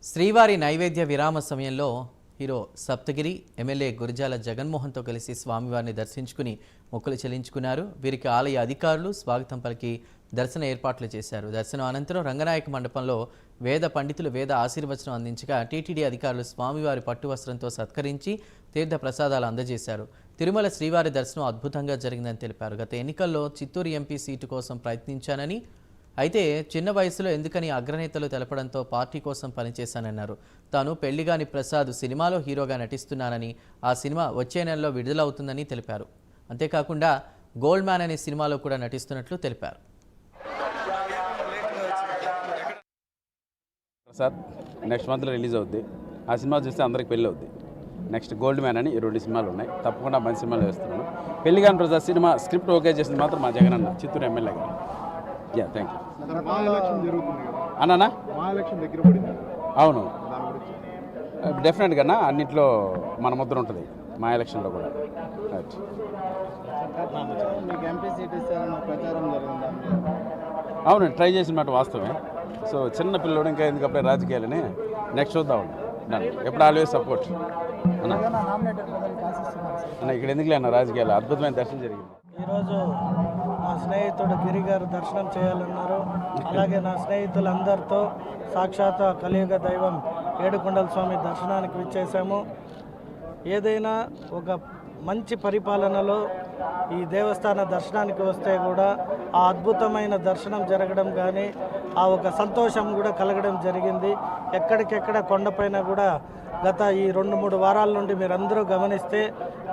శ్రీవారి నైవేద్య విరామ సమయంలో హీరో సప్తగిరి ఎమ్మెల్యే గురజాల జగన్మోహన్తో కలిసి స్వామివారిని దర్శించుకుని మొక్కులు చెల్లించుకున్నారు. వీరికి ఆలయ అధికారులు స్వాగతం పలికి దర్శన ఏర్పాట్లు చేశారు. దర్శనం అనంతరం రంగనాయక మండపంలో వేద పండితులు వేద ఆశీర్వచనం అందించగా టీటీడీ అధికారులు స్వామివారి పట్టు వస్త్రంతో సత్కరించి తీర్థ ప్రసాదాలు అందజేశారు. తిరుమల శ్రీవారి దర్శనం అద్భుతంగా జరిగిందని తెలిపారు. గత ఎన్నికల్లో చిత్తూరు ఎంపీ సీటు కోసం ప్రయత్నించానని, అయితే చిన్న వయసులో ఎందుకని అగ్రనేతలు తెలపడంతో పార్టీ కోసం పనిచేశానన్నారు. తాను పెళ్లిగాని ప్రసాద్ సినిమాలో హీరోగా నటిస్తున్నానని, ఆ సినిమా వచ్చే నెలలో విడుదలవుతుందని తెలిపారు. అంతేకాకుండా గోల్డ్ మ్యాన్ అనే సినిమాలో కూడా నటిస్తున్నట్లు తెలిపారు. ప్రసాద్ నెక్స్ట్ మంత్లో రిలీజ్ అవుద్ది. ఆ సినిమా చూస్తే అందరికి పెళ్ళి అవుద్ది. నెక్స్ట్ గోల్డ్ మ్యాన్ అని ఈ 2 సినిమాలు ఉన్నాయి. తప్పకుండా మంచి సినిమాలు వేస్తున్నాను. పెళ్లిగాని ప్రసాద్ సినిమా స్క్రిప్ట్ ఓకే చేసింది మాత్రం మా జగన్ అన్న, చిత్తూరు ఎమ్మెల్యే గారు. థ్యాంక్ యూ అన్నా. అవును, డెఫినెట్గా అన్నింటిలో మన ముద్ర ఉంటుంది, మా ఎలక్షన్లో కూడా. అవును, ట్రై చేసిన మాట వాస్తవమే. సో చిన్న పిల్లడు ఇంకా ఎందుకప్పుడే రాజకీయాలని నెక్స్ట్ చూద్దామండి. ఎప్పుడు ఆల్వేస్ సపోర్ట్ అన్న. ఇక్కడ ఎందుకులే అన్న రాజకీయాలు, అద్భుతమైన దర్శనం జరిగింది. ఈరోజు నా స్నేహితుడు గిరి గారు దర్శనం చేయాలన్నారు. అలాగే నా స్నేహితులందరితో సాక్షాత్ కలియుగ దైవం ఏడుకొండల స్వామి దర్శనానికి విచ్చేసాము. ఏదైనా ఒక మంచి పరిపాలనలో ఈ దేవస్థాన దర్శనానికి వస్తే కూడా ఆ అద్భుతమైన దర్శనం జరగడం కానీ ఆ ఒక సంతోషం కూడా కలగడం జరిగింది. ఎక్కడికెక్కడ కొండపైన కూడా గత ఈ 2-3 వారాల నుండి మీరందరూ గమనిస్తే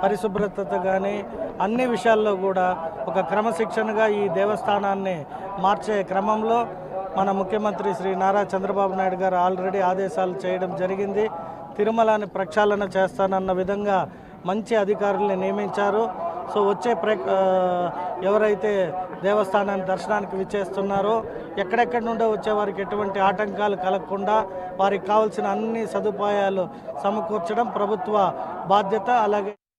పరిశుభ్రత కానీ అన్ని విషయాల్లో కూడా ఒక క్రమశిక్షణగా ఈ దేవస్థానాన్ని మార్చే క్రమంలో మన ముఖ్యమంత్రి శ్రీ నారా చంద్రబాబు నాయుడు గారు ఆల్రెడీ ఆదేశాలు చేయడం జరిగింది. తిరుమలని ప్రక్షాళన చేస్తానన్న విధంగా మంచి అధికారుల్ని నియమించారు. సో వచ్చే ఎవరైతే దేవస్థానాన్ని దర్శనానికి విచ్చేస్తున్నారో ఎక్కడెక్కడి నుండో వచ్చే వారికి ఎటువంటి ఆటంకాలు కలగకుండా వారికి కావాల్సిన అన్ని సదుపాయాలు సమకూర్చడం ప్రభుత్వ బాధ్యత. అలాగే